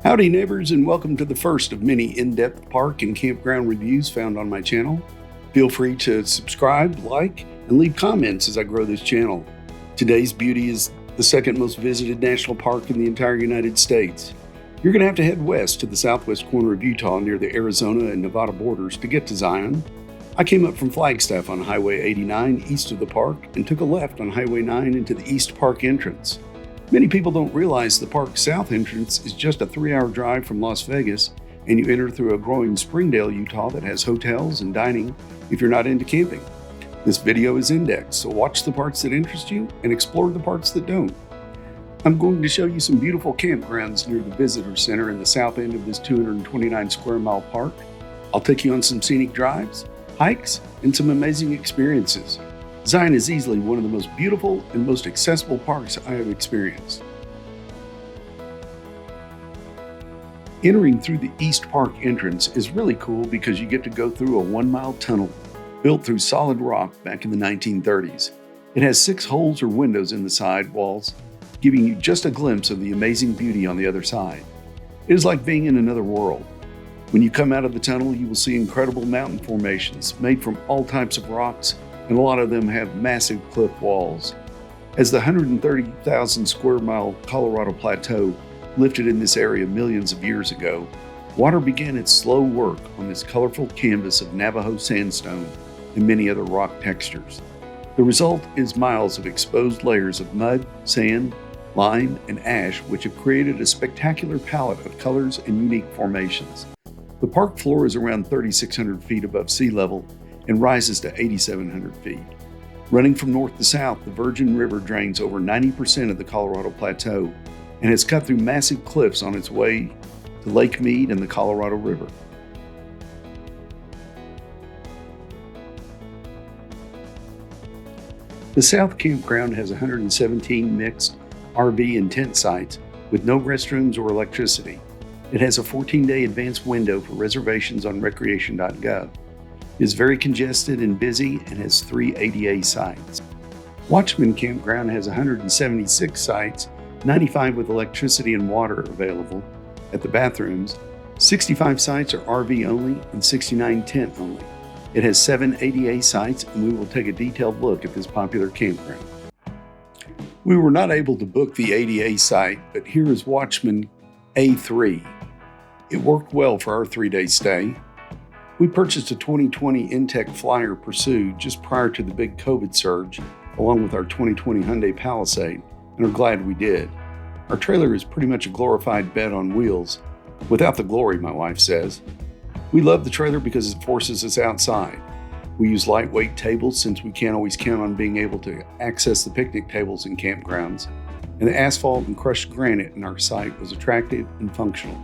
Howdy neighbors, and welcome to the first of many in-depth park and campground reviews found on my channel. Feel free to subscribe, like, and leave comments as I grow this channel. Today's beauty is the second most visited national park in the entire United States. You're going to have to head west to the southwest corner of Utah near the Arizona and Nevada borders to get to Zion. I came up from Flagstaff on Highway 89 east of the park and took a left on Highway 9 into the East Park entrance. Many people don't realize the park's south entrance is just a 3-hour drive from Las Vegas, and you enter through a growing Springdale, Utah that has hotels and dining if you're not into camping. This video is indexed, so watch the parts that interest you and explore the parts that don't. I'm going to show you some beautiful campgrounds near the visitor center in the south end of this 229 square mile park. I'll take you on some scenic drives, hikes, and some amazing experiences. Zion is easily one of the most beautiful and most accessible parks I have experienced. Entering through the East Park entrance is really cool because you get to go through a 1-mile tunnel built through solid rock back in the 1930s. It has 6 holes or windows in the side walls, giving you just a glimpse of the amazing beauty on the other side. It is like being in another world. When you come out of the tunnel, you will see incredible mountain formations made from all types of rocks, and a lot of them have massive cliff walls. As the 130,000 square mile Colorado Plateau lifted in this area millions of years ago, water began its slow work on this colorful canvas of Navajo sandstone and many other rock textures. The result is miles of exposed layers of mud, sand, lime, and ash, which have created a spectacular palette of colors and unique formations. The park floor is around 3,600 feet above sea level and rises to 8,700 feet. Running from north to south, the Virgin River drains over 90% of the Colorado Plateau and has cut through massive cliffs on its way to Lake Mead and the Colorado River. The South Campground has 117 mixed RV and tent sites with no restrooms or electricity. It has a 14-day advance window for reservations on recreation.gov. It is very congested and busy and has 3 ADA sites. Watchman Campground has 176 sites, 95 with electricity and water available at the bathrooms. 65 sites are RV only and 69 tent only. It has 7 ADA sites, and we will take a detailed look at this popular campground. We were not able to book the ADA site, but here is Watchman A3. It worked well for our 3-day stay. We purchased a 2020 Intech Flyer Pursuit just prior to the big COVID surge, along with our 2020 Hyundai Palisade, and are glad we did. Our trailer is pretty much a glorified bed on wheels, without the glory, my wife says. We love the trailer because it forces us outside. We use lightweight tables since we can't always count on being able to access the picnic tables in campgrounds, and the asphalt and crushed granite in our site was attractive and functional.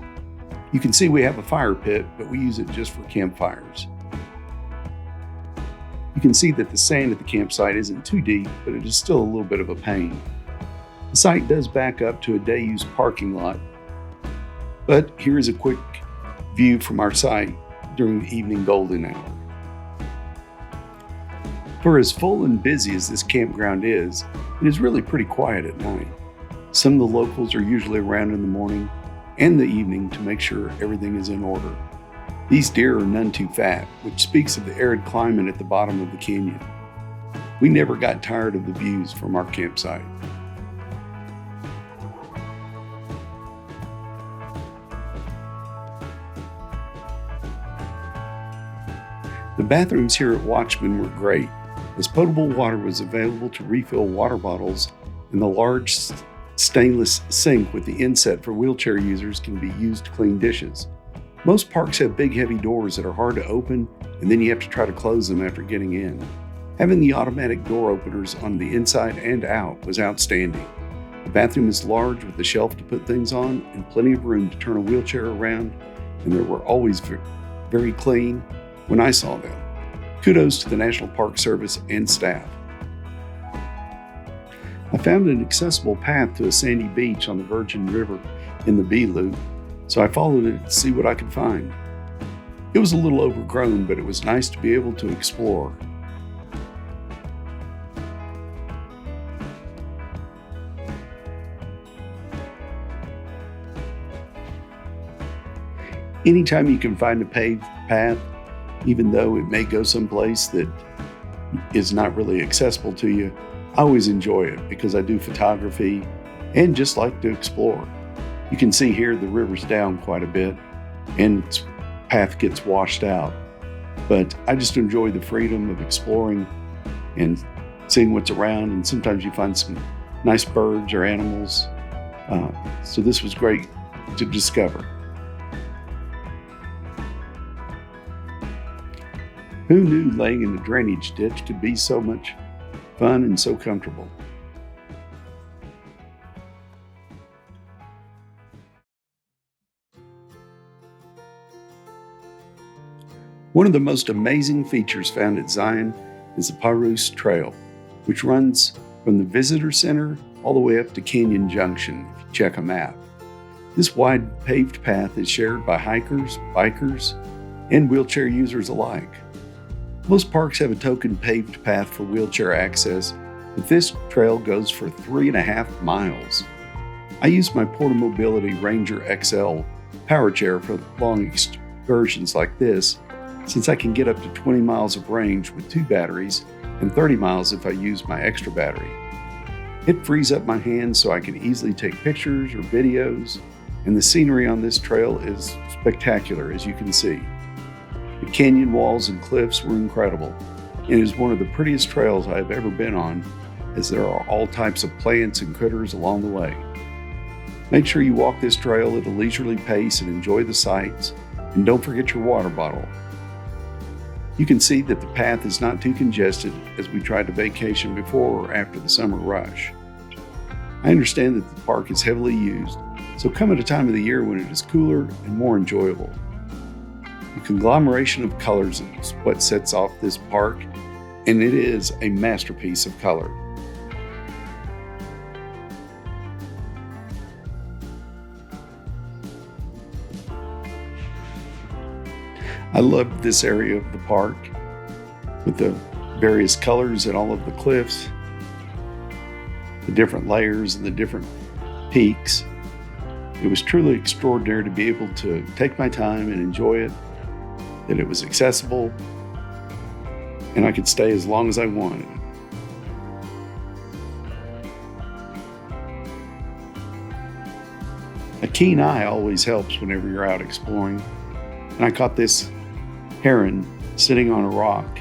You can see we have a fire pit, but we use it just for campfires. You can see that the sand at the campsite isn't too deep, but it is still a little bit of a pain. The site does back up to a day-use parking lot, but here is a quick view from our site during the evening golden hour. For as full and busy as this campground is, it is really pretty quiet at night. Some of the locals are usually around in the morning and the evening to make sure everything is in order. These deer are none too fat, which speaks of the arid climate at the bottom of the canyon. We never got tired of the views from our campsite. The bathrooms here at Watchman were great, as potable water was available to refill water bottles, and the large stainless sink with the inset for wheelchair users can be used to clean dishes. Most parks have big heavy doors that are hard to open, and then you have to try to close them after getting in. Having the automatic door openers on the inside and out was outstanding. The bathroom is large with a shelf to put things on and plenty of room to turn a wheelchair around, and they were always very clean when I saw them. Kudos to the National Park Service and staff. I found an accessible path to a sandy beach on the Virgin River in the B Loop, so I followed it to see what I could find. It was a little overgrown, but it was nice to be able to explore. Anytime you can find a paved path, even though it may go someplace that is not really accessible to you, I always enjoy it because I do photography and just like to explore. You can see here the river's down quite a bit and its path gets washed out. But I just enjoy the freedom of exploring and seeing what's around, and sometimes you find some nice birds or animals. So this was great to discover. Who knew laying in a drainage ditch could be so much fun and so comfortable? One of the most amazing features found at Zion is the Paros Trail, which runs from the Visitor Center all the way up to Canyon Junction, if you check a map. This wide paved path is shared by hikers, bikers, and wheelchair users alike. Most parks have a token paved path for wheelchair access, but this trail goes for 3.5 miles. I use my Portomobility Ranger XL power chair for long excursions like this, since I can get up to 20 miles of range with 2 batteries and 30 miles if I use my extra battery. It frees up my hands so I can easily take pictures or videos, and the scenery on this trail is spectacular, as you can see. The canyon walls and cliffs were incredible, and it is one of the prettiest trails I have ever been on, as there are all types of plants and critters along the way. Make sure you walk this trail at a leisurely pace and enjoy the sights, and don't forget your water bottle. You can see that the path is not too congested as we tried to vacation before or after the summer rush. I understand that the park is heavily used, so come at a time of the year when it is cooler and more enjoyable. The conglomeration of colors is what sets off this park, and it is a masterpiece of color. I love this area of the park with the various colors and all of the cliffs, the different layers and the different peaks. It was truly extraordinary to be able to take my time and enjoy it, that it was accessible, and I could stay as long as I wanted. A keen eye always helps whenever you're out exploring, and I caught this heron sitting on a rock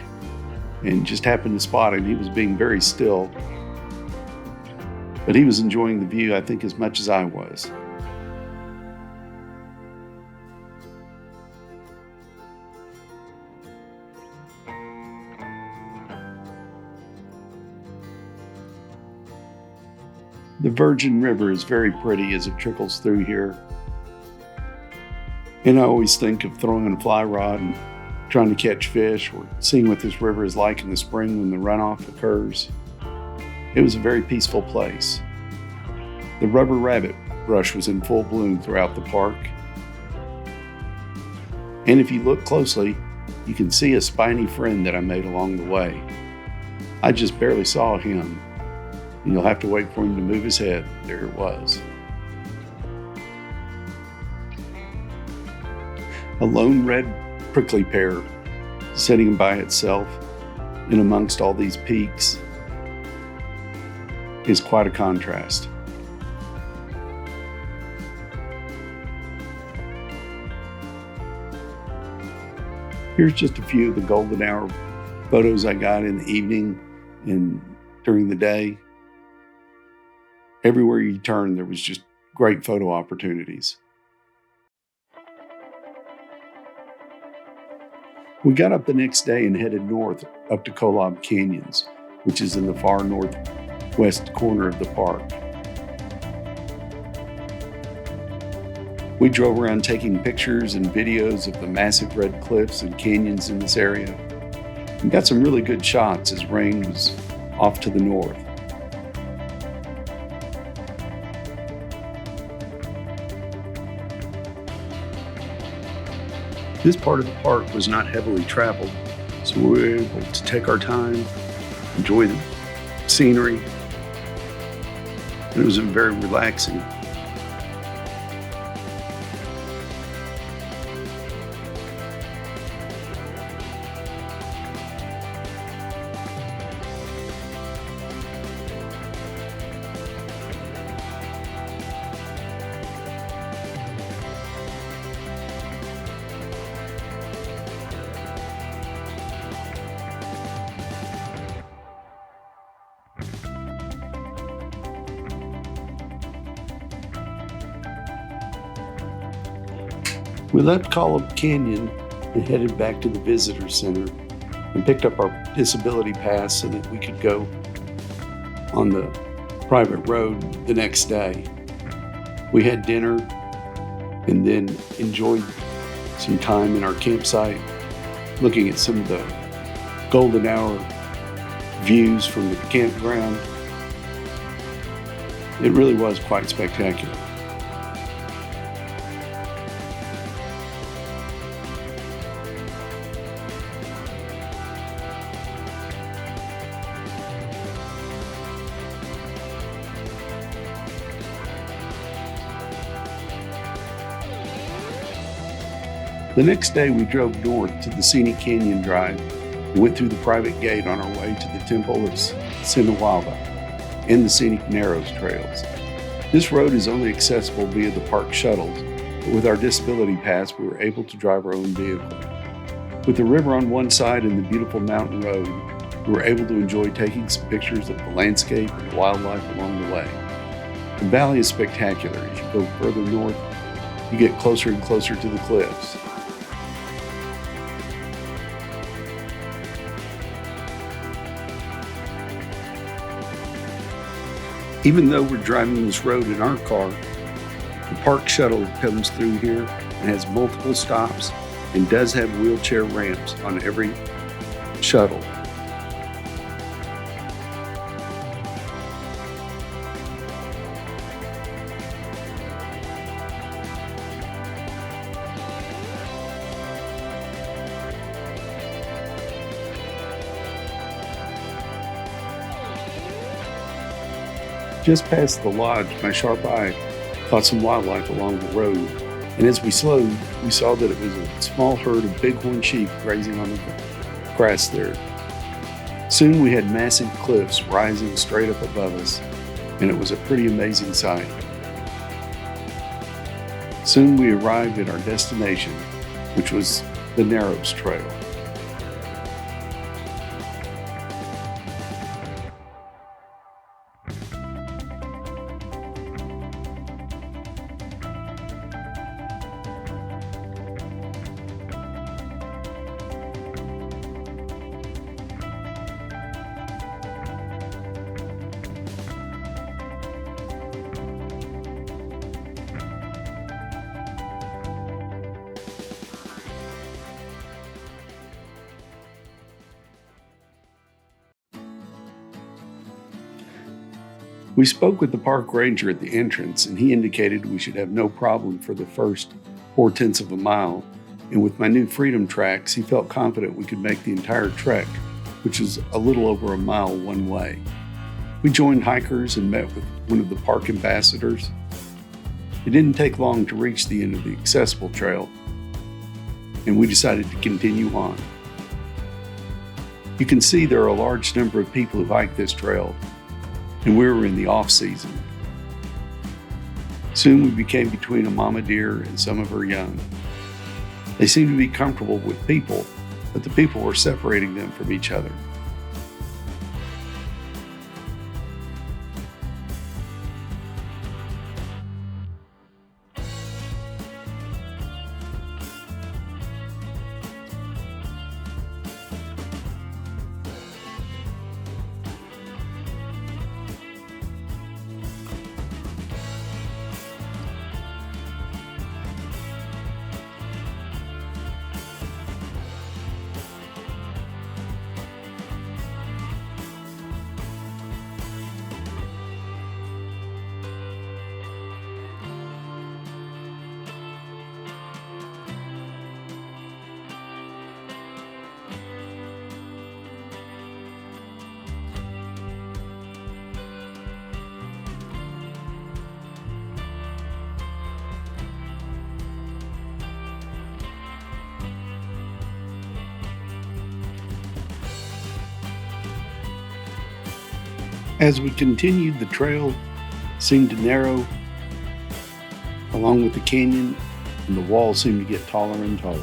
and just happened to spot him. He was being very still, but he was enjoying the view, I think, as much as I was. The Virgin River is very pretty as it trickles through here. And I always think of throwing a fly rod and trying to catch fish, or seeing what this river is like in the spring when the runoff occurs. It was a very peaceful place. The rubber rabbit brush was in full bloom throughout the park. And if you look closely, you can see a spiny friend that I made along the way. I just barely saw him, and you'll have to wait for him to move his head. There it was. A lone red prickly pear sitting by itself in amongst all these peaks is quite a contrast. Here's just a few of the golden hour photos I got in the evening and during the day. Everywhere you turned, there was just great photo opportunities. We got up the next day and headed north up to Kolob Canyons, which is in the far northwest corner of the park. We drove around taking pictures and videos of the massive red cliffs and canyons in this area, and got some really good shots as rain was off to the north. This part of the park was not heavily traveled, so we were able to take our time, enjoy the scenery, and it was very relaxing. We left Kolob Canyon and headed back to the visitor center and picked up our disability pass so that we could go on the private road the next day. We had dinner and then enjoyed some time in our campsite looking at some of the golden hour views from the campground. It really was quite spectacular. The next day we drove north to the scenic canyon drive and went through the private gate on our way to the temple of Sinawava and the scenic Narrows trails. This road is only accessible via the park shuttles, but with our disability pass we were able to drive our own vehicle. With the river on one side and the beautiful mountain road, we were able to enjoy taking some pictures of the landscape and the wildlife along the way. The valley is spectacular. As you go further north, you get closer and closer to the cliffs. Even though we're driving this road in our car, the park shuttle comes through here and has multiple stops and does have wheelchair ramps on every shuttle. Just past the lodge, my sharp eye caught some wildlife along the road, and as we slowed, we saw that it was a small herd of bighorn sheep grazing on the grass there. Soon we had massive cliffs rising straight up above us, and it was a pretty amazing sight. Soon we arrived at our destination, which was the Narrows Trail. We spoke with the park ranger at the entrance, and he indicated we should have no problem for the first 4/10 of a mile, and with my new Freedom Trax, he felt confident we could make the entire trek, which is a little over a mile one way. We joined hikers and met with one of the park ambassadors. It didn't take long to reach the end of the accessible trail, and we decided to continue on. You can see there are a large number of people who hike this trail, and we were in the off-season. Soon we became between a mama deer and some of her young. They seemed to be comfortable with people, but the people were separating them from each other. As we continued, the trail seemed to narrow along with the canyon, and the walls seemed to get taller and taller.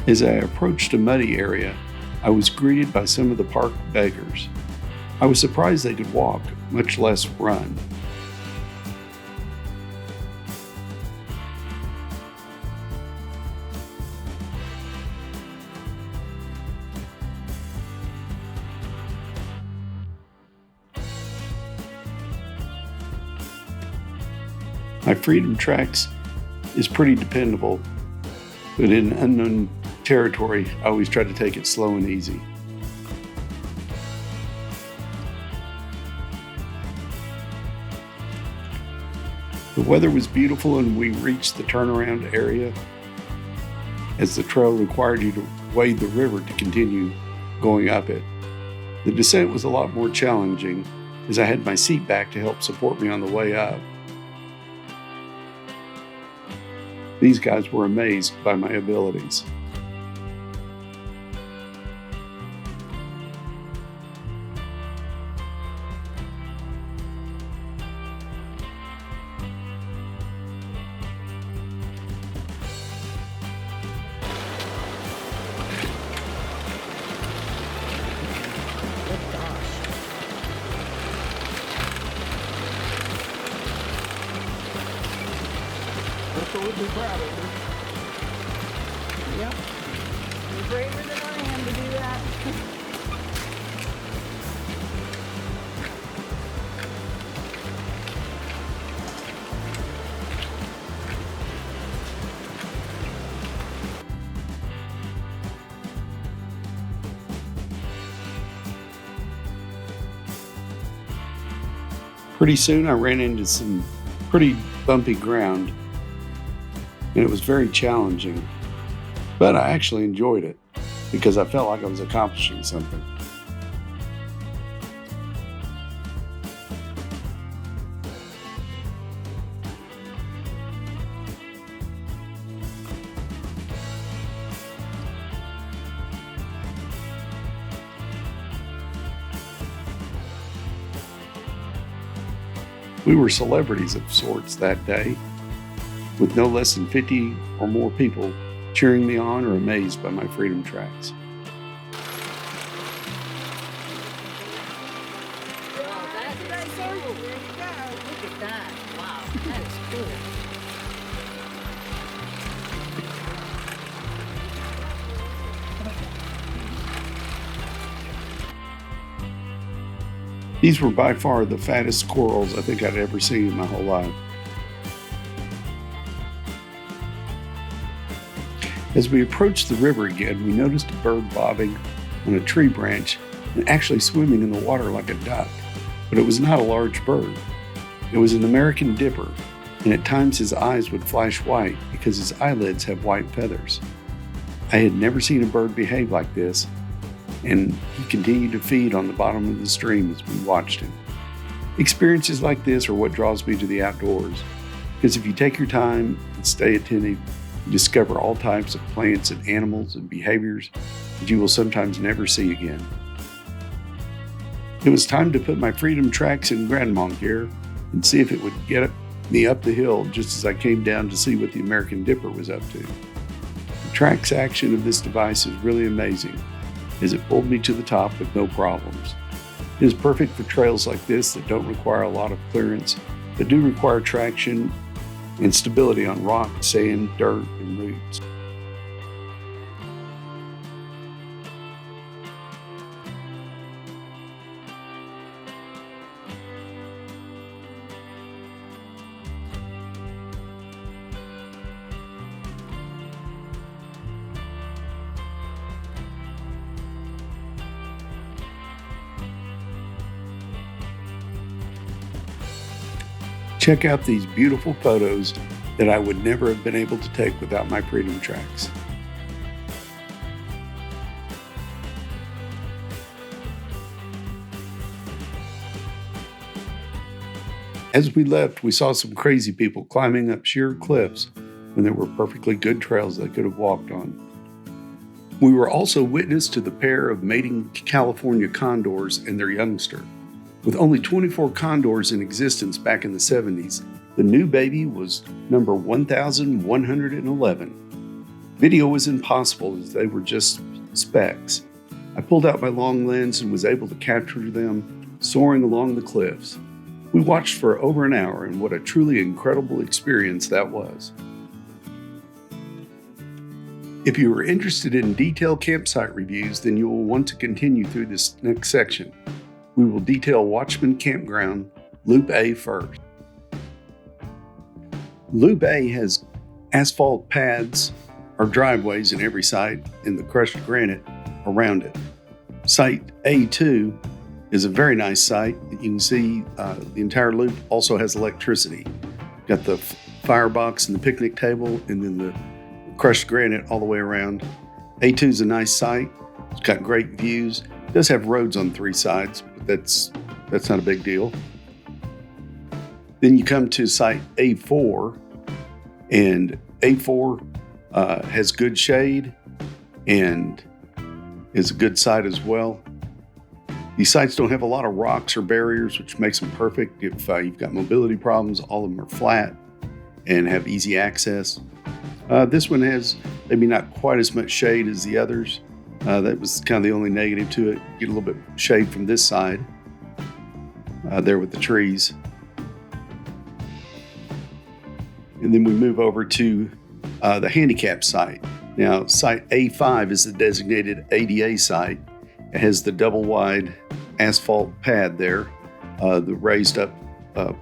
As I approached a muddy area, I was greeted by some of the park beggars. I was surprised they could walk, much less run. My Freedom Trax is pretty dependable, but in unknown territory, I always try to take it slow and easy. The weather was beautiful and we reached the turnaround area as the trail required you to wade the river to continue going up it. The descent was a lot more challenging as I had my seat back to help support me on the way up. These guys were amazed by my abilities. Would be proud of her. Yep. You're braver than I am to do that. Pretty soon I ran into some pretty bumpy ground, and it was very challenging, but I actually enjoyed it because I felt like I was accomplishing something. We were celebrities of sorts that day, with no less than 50 or more people cheering me on or amazed by my Freedom Trax. Oh, that's what I told you. There you go. Look at that. Wow, that is cool. These were by far the fattest squirrels I think I'd ever seen in my whole life. As we approached the river again, we noticed a bird bobbing on a tree branch and actually swimming in the water like a duck, but it was not a large bird. It was an American dipper, and at times his eyes would flash white because his eyelids have white feathers. I had never seen a bird behave like this, and he continued to feed on the bottom of the stream as we watched him. Experiences like this are what draws me to the outdoors, because if you take your time and stay attentive, you discover all types of plants and animals and behaviors that you will sometimes never see again. It was time to put my Freedom Trax in grandma gear and see if it would get me up the hill just as I came down to see what the American Dipper was up to. The Trax action of this device is really amazing, as it pulled me to the top with no problems. It is perfect for trails like this that don't require a lot of clearance, but do require traction and stability on rock, sand, dirt, and roots. Check out these beautiful photos that I would never have been able to take without my Freedom Trax. As we left, we saw some crazy people climbing up sheer cliffs when there were perfectly good trails they could have walked on. We were also witness to the pair of mating California condors and their youngster. With only 24 condors in existence back in the 70s, the new baby was number 1,111. Video was impossible as they were just specs. I pulled out my long lens and was able to capture them soaring along the cliffs. We watched for over an hour, and what a truly incredible experience that was. If you are interested in detailed campsite reviews, then you will want to continue through this next section. We will detail Watchman Campground, Loop A first. Loop A has asphalt pads or driveways in every site and the crushed granite around it. Site A2 is a very nice site. You can see the entire loop also has electricity. Got the firebox and the picnic table, and then the crushed granite all the way around. A2 is a nice site. It's got great views. It does have roads on 3 sides, but that's not a big deal. Then you come to site A4, and A4 has good shade and is a good site as well. These sites don't have a lot of rocks or barriers, which makes them perfect if you've got mobility problems. All of them are flat and have easy access. This one has maybe not quite as much shade as the others. That was kind of the only negative to it. Get a little bit of shade from this side, there with the trees. And then we move over to the handicap site. Now, site A5 is the designated ADA site. It has the double wide asphalt pad there, the raised up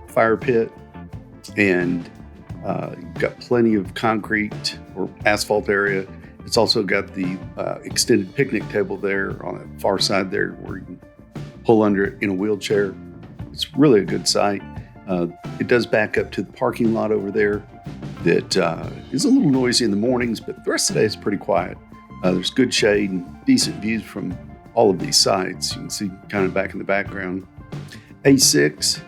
fire pit, and you've got plenty of concrete or asphalt area. It's also got the extended picnic table there on the far side there where you can pull under it in a wheelchair. It's really a good site. It does back up to the parking lot over there that is a little noisy in the mornings, but the rest of the day it's pretty quiet. There's good shade and decent views from all of these sites. You can see kind of back in the background. A6,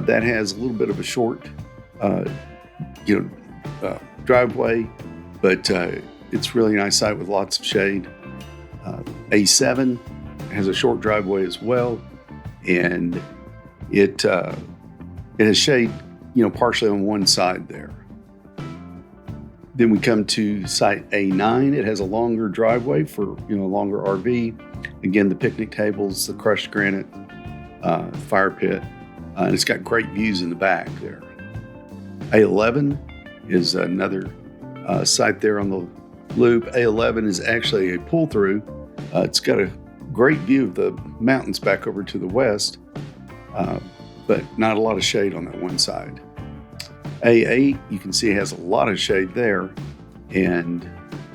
that has a little bit of a short driveway, but it's really a nice site with lots of shade. A7 has a short driveway as well, and it has shade, partially on one side there. Then we come to site A9. It has a longer driveway for a longer RV. Again, the picnic tables, the crushed granite, fire pit, and it's got great views in the back there. A11 is another site there on the loop. A11 is actually a pull-through. It's got a great view of the mountains back over to the west, but not a lot of shade on that one side. A8, you can see it has a lot of shade there, and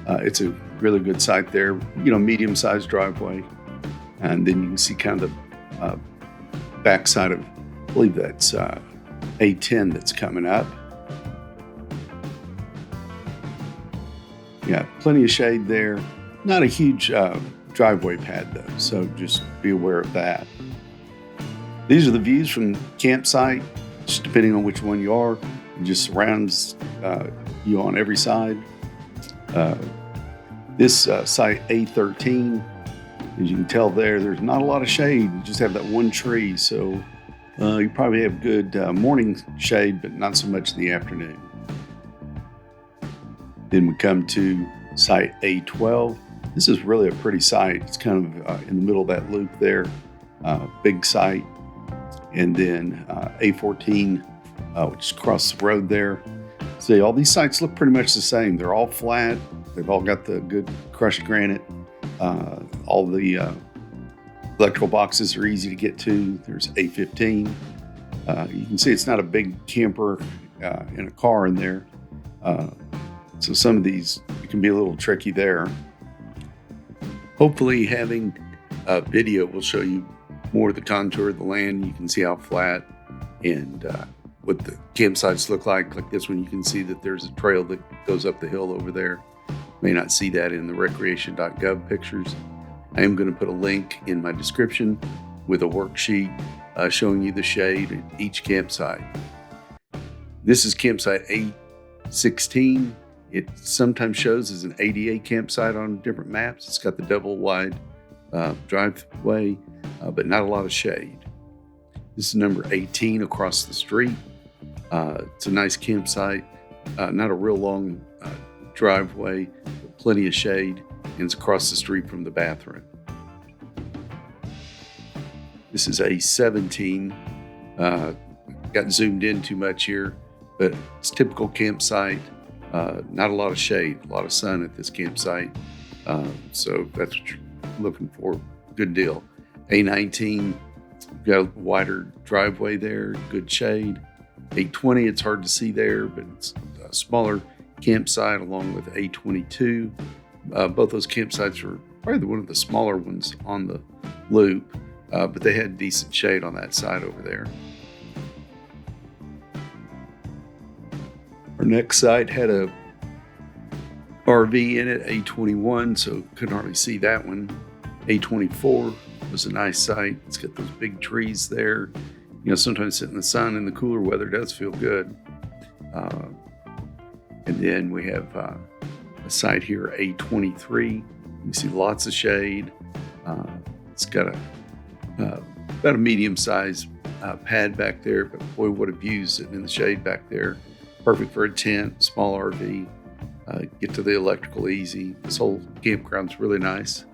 it's a really good site there, medium-sized driveway. And then you can see kind of the backside of, I believe that's A10 that's coming up. Yeah, plenty of shade there. Not a huge driveway pad though, so just be aware of that. These are the views from the campsite, just depending on which one you are. It just surrounds you on every side. This site A13, as you can tell there's not a lot of shade. You just have that one tree, so you probably have good morning shade, but not so much in the afternoon. Then we come to site A12. This is really a pretty site. It's kind of in the middle of that loop there, big site. And then A14, which is across the road there. See, all these sites look pretty much the same. They're all flat. They've all got the good crushed granite. All the electrical boxes are easy to get to. There's A15. You can see it's not a big camper in a car in there. So some of these can be a little tricky there. Hopefully having a video will show you more of the contour of the land. You can see how flat and what the campsites look like. Like this one, you can see that there's a trail that goes up the hill over there. May not see that in the recreation.gov pictures. I am going to put a link in my description with a worksheet showing you the shade at each campsite. This is campsite A16. It sometimes shows as an ADA campsite on different maps. It's got the double wide driveway, but not a lot of shade. This is number 18 across the street. It's a nice campsite, not a real long driveway with plenty of shade, and it's across the street from the bathroom. This is a 17. Got zoomed in too much here, but it's a typical campsite. Not a lot of shade, a lot of sun at this campsite. So that's what you're looking for. Good deal. A19, got a wider driveway there, good shade. A20, it's hard to see there, but it's a smaller campsite along with A22. Both those campsites were probably one of the smaller ones on the loop, but they had decent shade on that side over there. Our next site had a RV in it, A21, so couldn't hardly see that one. A24 was a nice site. It's got those big trees there. You know, sometimes sitting in the sun in the cooler weather does feel good. And then we have a site here, A23. You see lots of shade. It's got about a medium-sized pad back there, but boy, what a view sitting in the shade back there. Perfect for a tent, small RV. Get to the electrical easy. This whole campground's really nice.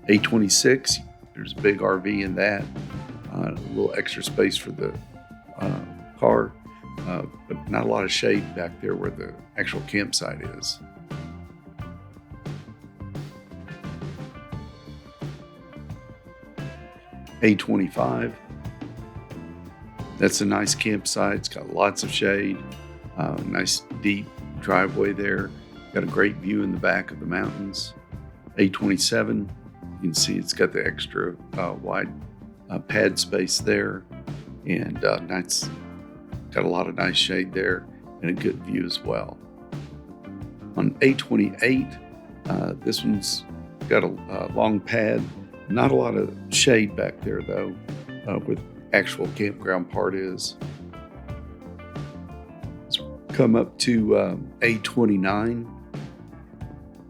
A26, there's a big RV in that. A little extra space for the car, but not a lot of shade back there where the actual campsite is. A25, that's a nice campsite. It's got lots of shade, nice deep driveway there. Got a great view in the back of the mountains. A27, you can see it's got the extra wide pad space there, and nice, got a lot of nice shade there and a good view as well. On A28, this one's got a long pad, not a lot of shade back there though, where the actual campground part is. Let's come up to A29.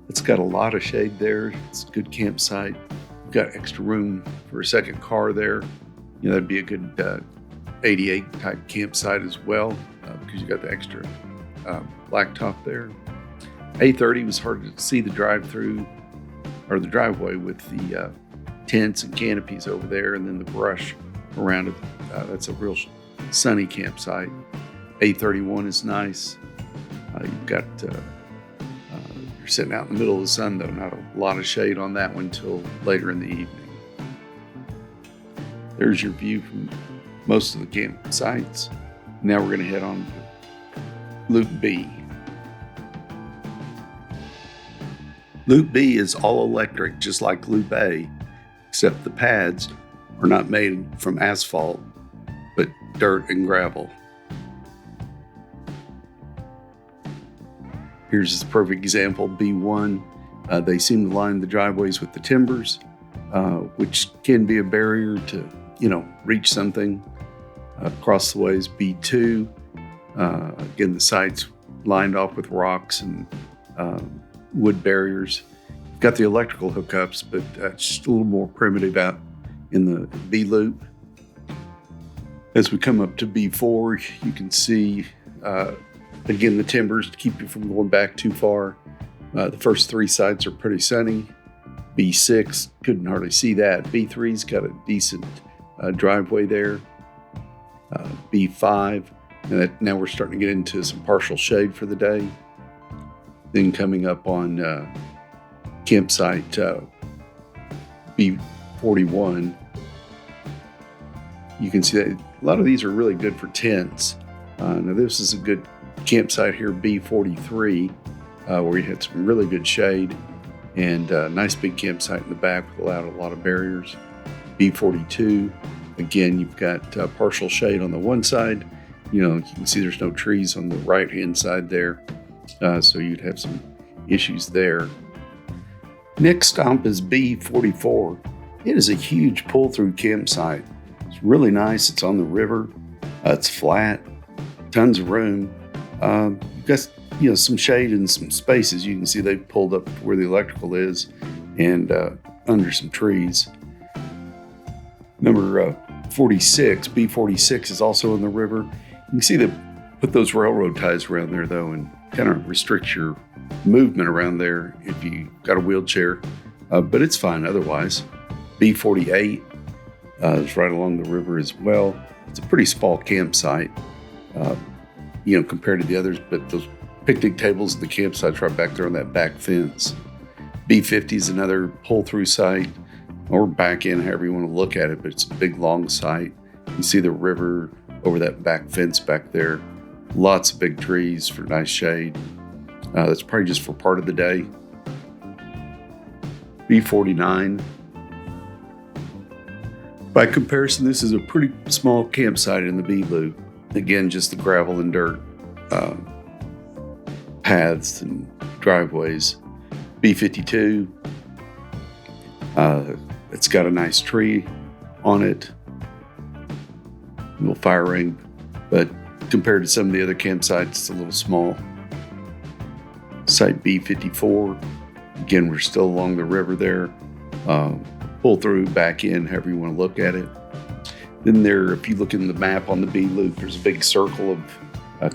It's got a lot of shade there. It's a good campsite. We've got extra room for a second car there. You know, that'd be a good 88 type campsite as well, because you got the extra blacktop there. A30 was hard to see the drive-through or the driveway with the tents and canopies over there, and then the brush around it. That's a real sunny campsite. A31 is nice. You've got you're sitting out in the middle of the sun though, not a lot of shade on that one till later in the evening. There's your view from most of the campsites. Now we're going to head on to Loop B. Loop B is all electric, just like Loop A, except the pads are not made from asphalt, but dirt and gravel. Here's this perfect example, B1. They seem to line the driveways with the timbers, which can be a barrier to, reach something across the ways. B2, again, the site's lined off with rocks and wood barriers. You've got the electrical hookups, but it's just a little more primitive out in the B loop. As we come up to B4, you can see, again, the timbers to keep you from going back too far. The first three sites are pretty sunny. B6, couldn't hardly see that. B3's got a decent driveway there. B5, and now we're starting to get into some partial shade for the day. Then coming up on campsite B41, you can see that a lot of these are really good for tents. Now this is a good campsite here, B43, where you had some really good shade and a nice big campsite in the back without a lot of barriers. B42, again, you've got partial shade on the one side. You can see there's no trees on the right-hand side there, so you'd have some issues there. Next stop is B44. It is a huge pull-through campsite. It's really nice. It's on the river. It's flat, tons of room. You've got some shade and some spaces. You can see they've pulled up where the electrical is and under some trees. Number 46, B46 is also in the river. You can see they put those railroad ties around there though, and kind of restricts your movement around there if you got a wheelchair, but it's fine otherwise. B48 is right along the river as well. It's a pretty small campsite, compared to the others, but those picnic tables and the campsite's right back there on that back fence. B50 is another pull-through site, or back in, however you want to look at it, but it's a big, long site. You see the river over that back fence back there. Lots of big trees for nice shade. That's probably just for part of the day. B49. By comparison, this is a pretty small campsite in the B loop. Again, just the gravel and dirt paths and driveways. B52. It's got a nice tree on it. A little fire ring, but compared to some of the other campsites, it's a little small. Site B54. Again, we're still along the river there. Pull through, back in, however you want to look at it. Then there, if you look in the map on the B loop, there's a big circle of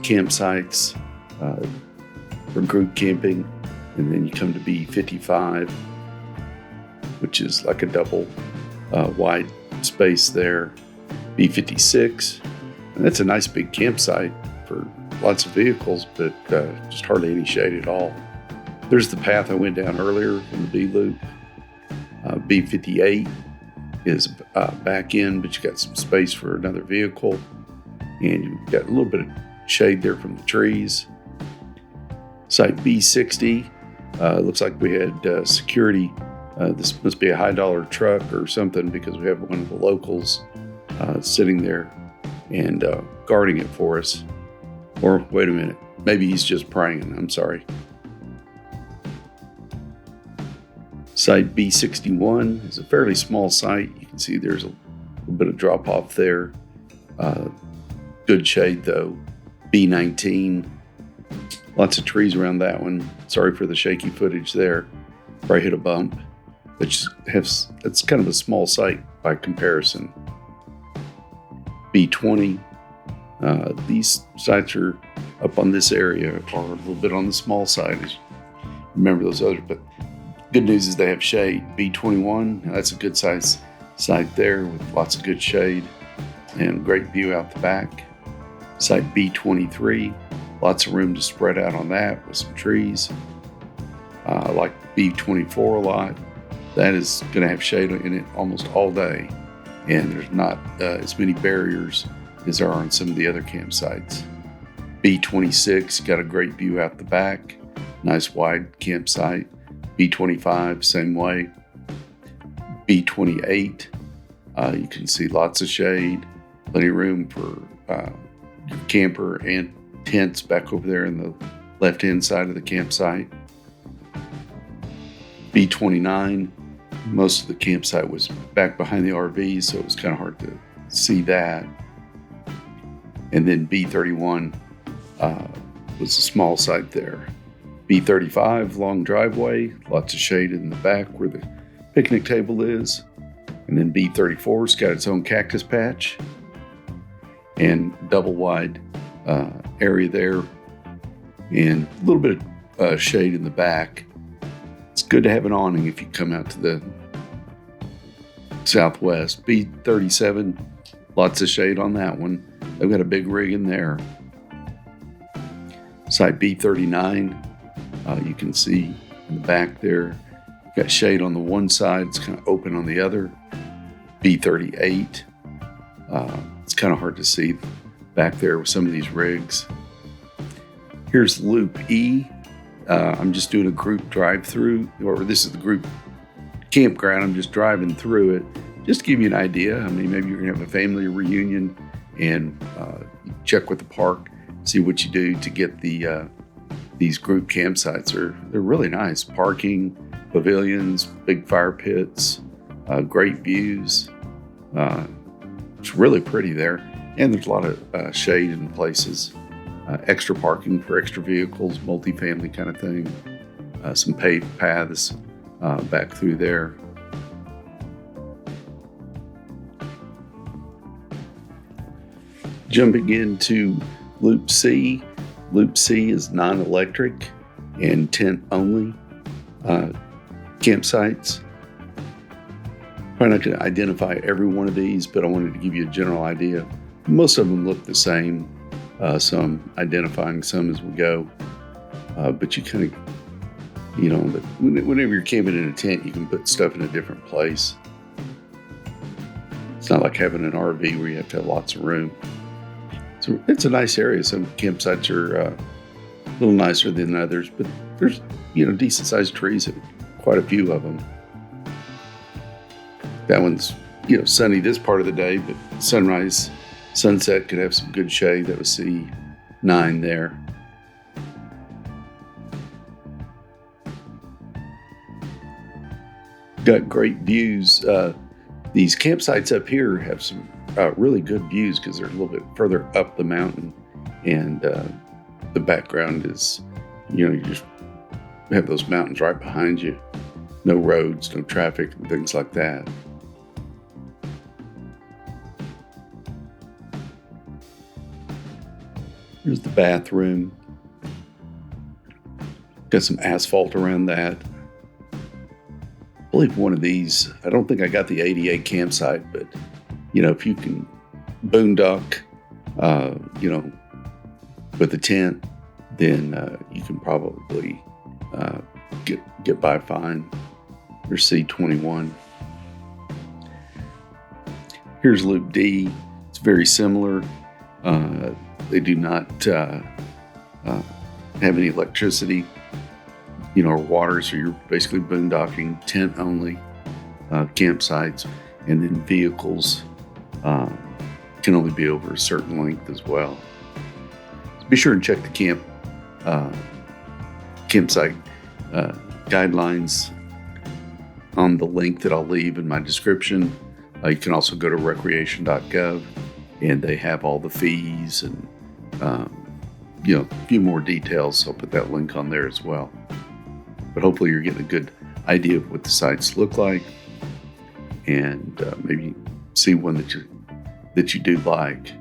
campsites for group camping. And then you come to B55, which is like a double wide space there. B56, and that's a nice big campsite for lots of vehicles, but just hardly any shade at all. There's the path I went down earlier in the B loop. B58 is back in, but you got some space for another vehicle, and you've got a little bit of shade there from the trees. Site B60, looks like we had security. This must be a high dollar truck or something, because we have one of the locals sitting there and guarding it for us. Or wait a minute, maybe he's just praying. I'm sorry. Site B61 is a fairly small site. You can see there's a little bit of drop off there. Good shade though. B19, lots of trees around that one. Sorry for the shaky footage there. Probably hit a bump, which it's kind of a small site by comparison. B20, these sites are up on this area are a little bit on the small side. Remember those others, but good news is they have shade. B21, that's a good size site there with lots of good shade and great view out the back. Site B23, lots of room to spread out on that with some trees. I like B24 a lot. That is going to have shade in it almost all day, and there's not as many barriers as there are on some of the other campsites. B26, got a great view out the back, nice wide campsite. B25, same way. B28, you can see lots of shade, plenty of room for your camper and tents back over there in the left-hand side of the campsite. B29, most of the campsite was back behind the RV, so it was kind of hard to see that. And then B31 was a small site there. B35, long driveway, lots of shade in the back where the picnic table is. And then B34's got its own cactus patch and double wide area there, and a little bit of shade in the back. It's good to have an awning if you come out to the southwest. B37, lots of shade on that one. They've got a big rig in there. Site B39, you can see in the back there, got shade on the one side, it's kind of open on the other. B38, it's kind of hard to see back there with some of these rigs. Here's Loop E. I'm just doing a group drive-through, or this is the group campground. I'm just driving through it, just to give you an idea. I mean, maybe you're gonna have a family reunion and check with the park, see what you do to get these group campsites. They're really nice. Parking, pavilions, big fire pits, great views. It's really pretty there, and there's a lot of shade in places. Extra parking for extra vehicles, multifamily kind of thing. Some paved paths back through there. Jumping into Loop C, Loop C is non-electric and tent-only campsites. Probably not going to identify every one of these, but I wanted to give you a general idea. Most of them look the same, so I'm identifying some as we go. But you kind of, whenever you're camping in a tent, you can put stuff in a different place. It's not like having an RV where you have to have lots of room. So it's a nice area. Some campsites are a little nicer than others, but there's, decent sized trees, quite a few of them. That one's, sunny this part of the day, but sunrise, sunset could have some good shade. That was C9 there. Got great views. These campsites up here have some really good views because they're a little bit further up the mountain, and the background is, you just have those mountains right behind you. No roads, no traffic, and things like that. Here's the bathroom. Got some asphalt around that. I believe one of these, I don't think I got the ADA campsite, but if you can boondock, with a tent, then you can probably get by fine. There's C21. Here's Loop D. It's very similar. They do not have any electricity, or water, so you're basically boondocking, tent only campsites, and then vehicles can only be over a certain length as well. So be sure and check the campsite guidelines on the link that I'll leave in my description. You can also go to recreation.gov, and they have all the fees and a few more details. So I'll put that link on there as well. But hopefully you're getting a good idea of what the sites look like, and maybe see one that you do like.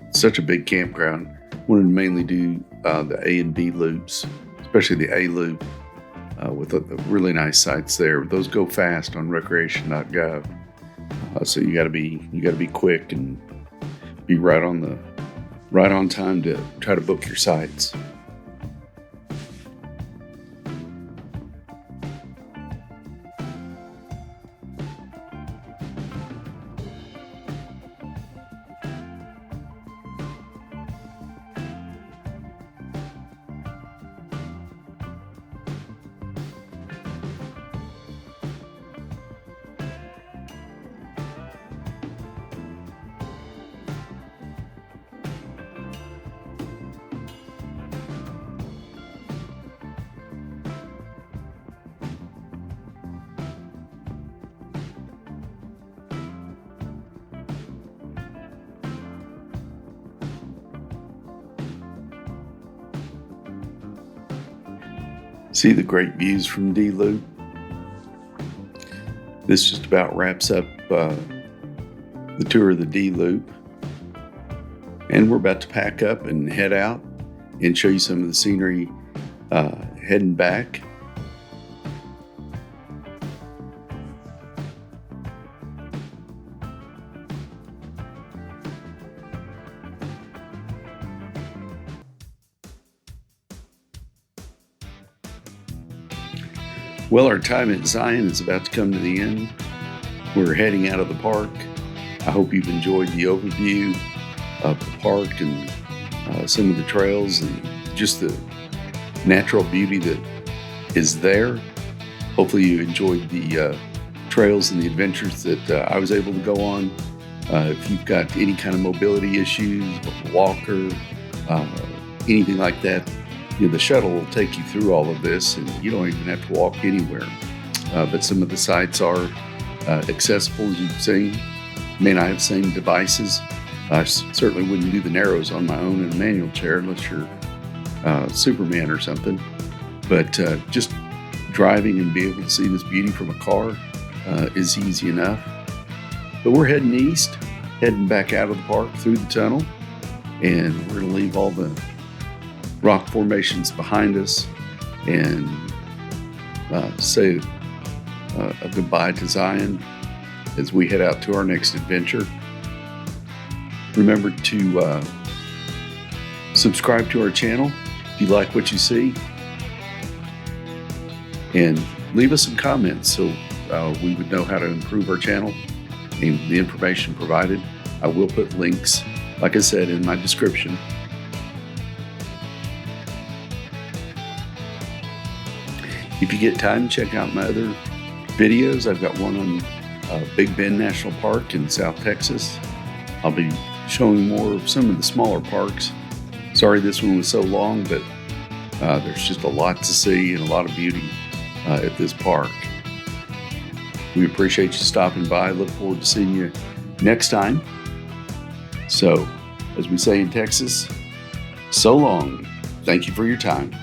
It's such a big campground. Wanted to mainly do the A and B loops, especially the A loop with the really nice sites there. Those go fast on recreation.gov, so you got to be quick and be right on time to try to book your sites. See the great views from D Loop. This just about wraps up the tour of the D Loop. And we're about to pack up and head out and show you some of the scenery heading back. Well, our time at Zion is about to come to the end. We're heading out of the park. I hope you've enjoyed the overview of the park and some of the trails and just the natural beauty that is there. Hopefully you enjoyed the trails and the adventures that I was able to go on. If you've got any kind of mobility issues, a walker, anything like that, the shuttle will take you through all of this, and you don't even have to walk anywhere. But some of the sites are accessible, as you've seen. May not have the same devices. I certainly wouldn't do the Narrows on my own in a manual chair unless you're Superman or something. But just driving and being able to see this beauty from a car is easy enough. But we're heading east, heading back out of the park through the tunnel, and we're going to leave all the rock formations behind us and say a goodbye to Zion as we head out to our next adventure. Remember to subscribe to our channel if you like what you see, and leave us some comments so we would know how to improve our channel and the information provided. I will put links, like I said, in my description. If you get time, check out my other videos. I've got one on Big Bend National Park in South Texas. I'll be showing more of some of the smaller parks. Sorry this one was so long, but there's just a lot to see and a lot of beauty at this park. We appreciate you stopping by. Look forward to seeing you next time. So, as we say in Texas, so long. Thank you for your time.